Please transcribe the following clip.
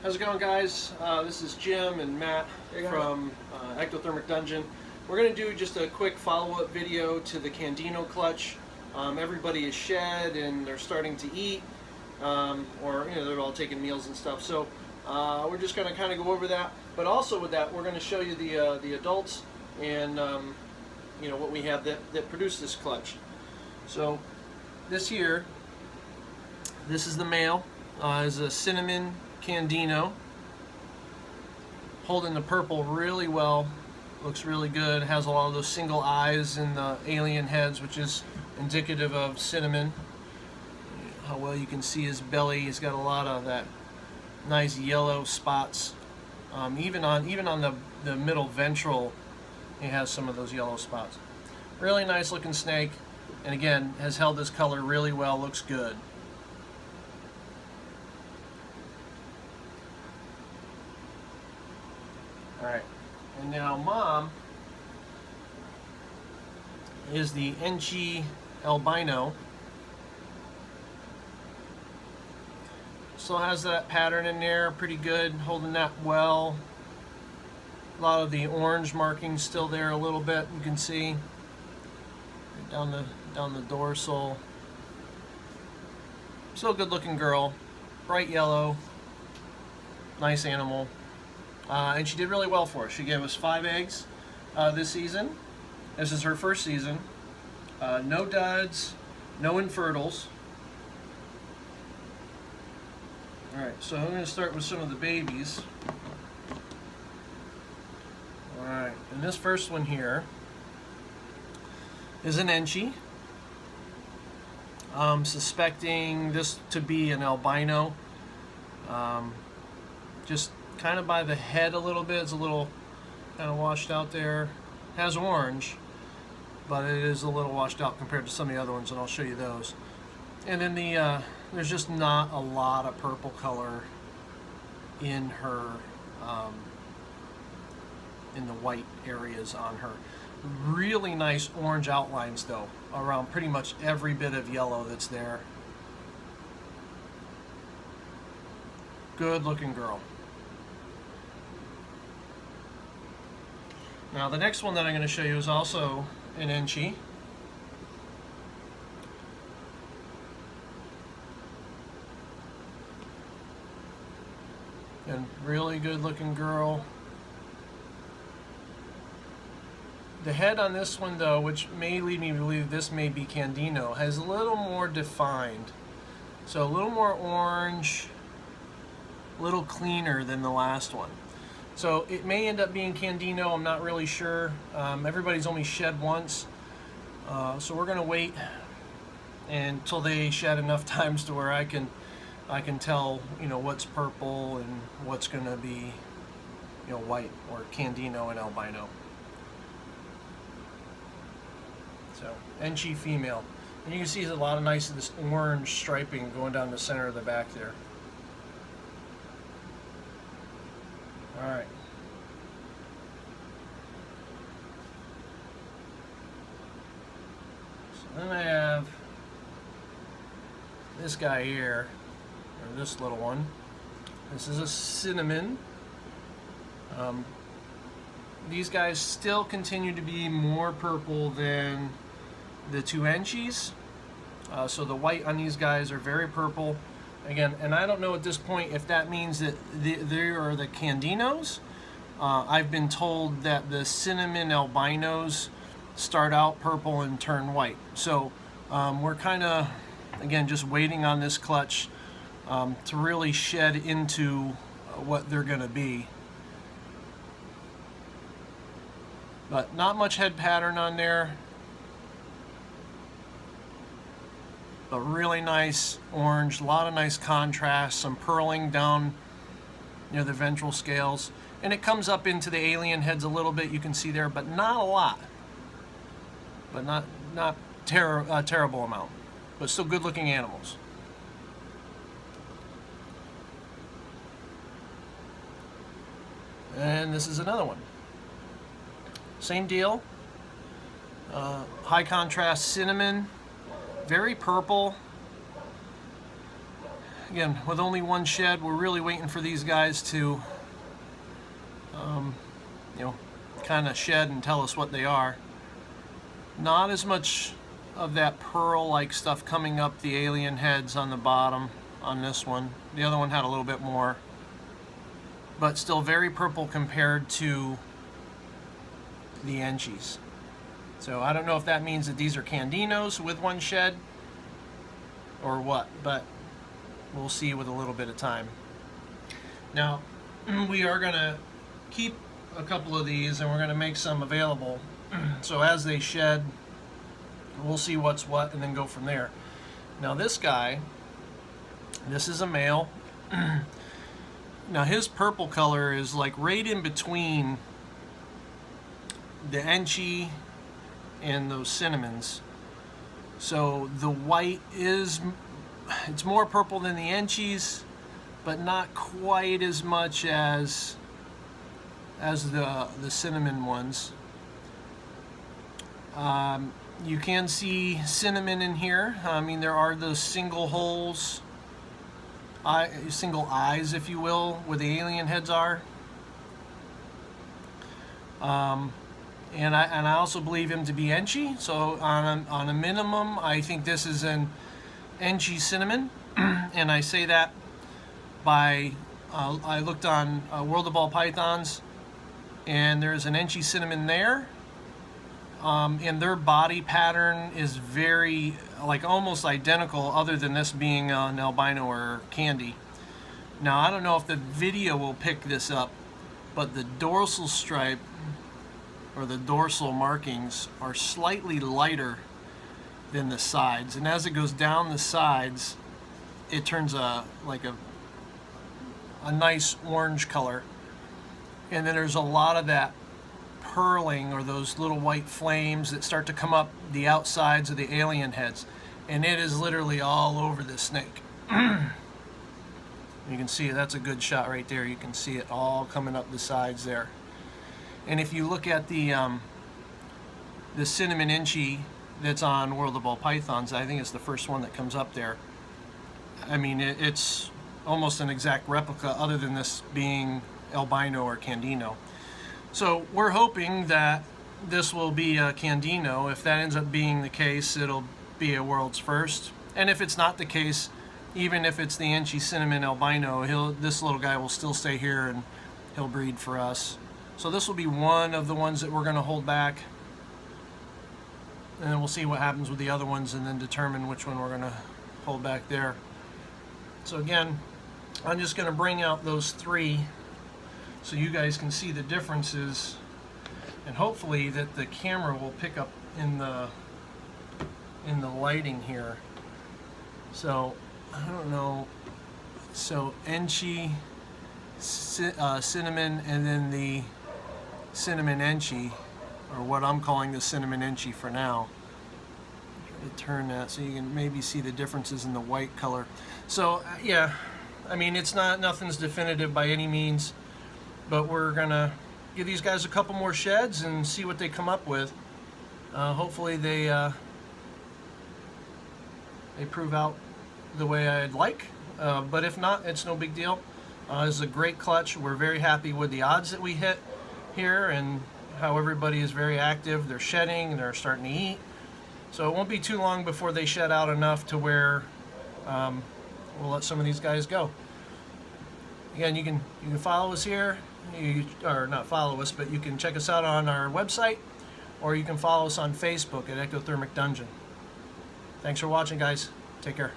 How's it going, guys? This is Jim and Matt from Ectothermic Dungeon. We're going to do just a quick follow-up video to the candino clutch. Everybody is shed and they're starting to eat, or they're all taking meals and stuff. So we're just going to kind of go over that. But also with that, we're going to show you the adults and what we have that produce this clutch. So this here, this is the male. Is a cinnamon candino, holding the purple really well, looks really good, has a lot of those single eyes in the alien heads, which is indicative of cinnamon. How well you can see his belly, he's got a lot of that nice yellow spots. Even on the middle ventral, he has some of those yellow spots. Really nice looking snake, and again has held this color really well, looks good. Alright, and now mom is the enchi albino. Still has that pattern in there, pretty good, holding that well. A lot of the orange markings still there a little bit, you can see. Down the dorsal. Still a good looking girl, bright yellow, nice animal. And she did really well for us. She gave us 5 eggs this season. This is her first season. No duds, no infertils. Alright, so I'm going to start with some of the babies. Alright, and this first one here is an enchi. I'm suspecting this to be an albino. Just kind of by the head a little bit, it's a little kind of washed out there. Has orange, but it is a little washed out compared to some of the other ones, and I'll show you those. And then there's just not a lot of purple color in her, in the white areas on her. Really nice orange outlines though, around pretty much every bit of yellow that's there. Good looking girl. Now the next one that I'm going to show you is also an enchi. And really good looking girl. The head on this one though, which may lead me to believe this may be candino, has a little more defined. So a little more orange, a little cleaner than the last one. So it may end up being candino, I'm not really sure. Everybody's only shed once. So we're gonna wait until they shed enough times to where I can tell, what's purple and what's gonna be, white or candino and albino. So, enchi female. And you can see there's a lot of nice of this orange striping going down the center of the back there. Alright. So then I have this guy here, or this little one. This is a cinnamon. These guys still continue to be more purple than the 2 enchis. So the white on these guys are very purple. Again, and I don't know at this point if that means that they are the candinos. I've been told that the cinnamon albinos start out purple and turn white. So we're kind of, again, just waiting on this clutch to really shed into what they're going to be. But not much head pattern on there. But really nice orange, a lot of nice contrast, some pearling down near the ventral scales. And it comes up into the alien heads a little bit, you can see there, but not a lot. But not terrible amount. But still good looking animals. And this is another one. Same deal. High contrast cinnamon. Very purple. again, with only one shed, we're really waiting for these guys to, you know, kind of shed and tell us what they are. Not as much of that pearl-like stuff coming up the alien heads on the bottom on this one. The other one had a little bit more, but still very purple compared to the enchis. So I don't know if that means that these are candinos with one shed or what, but we'll see with a little bit of time. Now, we are going to keep a couple of these and we're going to make some available. So as they shed, we'll see what's what and then go from there. Now this guy, this is a male. Now his purple color is like right in between the enchi and those cinnamons. So the white is, it's more purple than the enchis, but not quite as much as the cinnamon ones. You can see cinnamon in here. I mean, there are those single holes, single eyes, if you will, where the alien heads are. And I also believe him to be enchi. So on a minimum, I think this is an enchi cinnamon, and I say that by I looked on World of Ball Pythons, and there's an enchi cinnamon there. And their body pattern is very, like, almost identical, other than this being an albino or candy. Now I don't know if the video will pick this up, but the dorsal stripe or the dorsal markings are slightly lighter than the sides, and as it goes down the sides, it turns like a nice orange color, and then there's a lot of that purling, or those little white flames that start to come up the outsides of the alien heads, and it is literally all over the snake. You can see it. That's a good shot right there. You can see it all coming up the sides there. And if you look at the cinnamon enchi that's on World of Ball Pythons, I think it's the first one that comes up there. I mean, it's almost an exact replica, other than this being albino or candino. So we're hoping that this will be a candino. If that ends up being the case, it'll be a world's first. And if it's not the case, even if it's the enchi cinnamon albino, this little guy will still stay here and he'll breed for us. So this will be one of the ones that we're going to hold back, and then we'll see what happens with the other ones and then determine which one we're going to hold back there. So again, I'm just going to bring out those three so you guys can see the differences, and hopefully that the camera will pick up in the lighting here. So I don't know. So enchi, cinnamon, and then the cinnamon enchi, or what I'm calling the cinnamon enchi for now. Try to turn that so you can maybe see the differences in the white color. So yeah, I mean, it's nothing's definitive by any means, but we're gonna give these guys a couple more sheds and see what they come up with. Hopefully they prove out the way I'd like, but if not, it's no big deal. This is a great clutch. We're very happy with the odds that we hit here and how everybody is very active. They're shedding, they're starting to eat. So it won't be too long before they shed out enough to where we'll let some of these guys go. Again, you can follow us here, or not follow us, but you can check us out on our website, or you can follow us on Facebook at Ectothermic Dungeon. Thanks for watching, guys. Take care.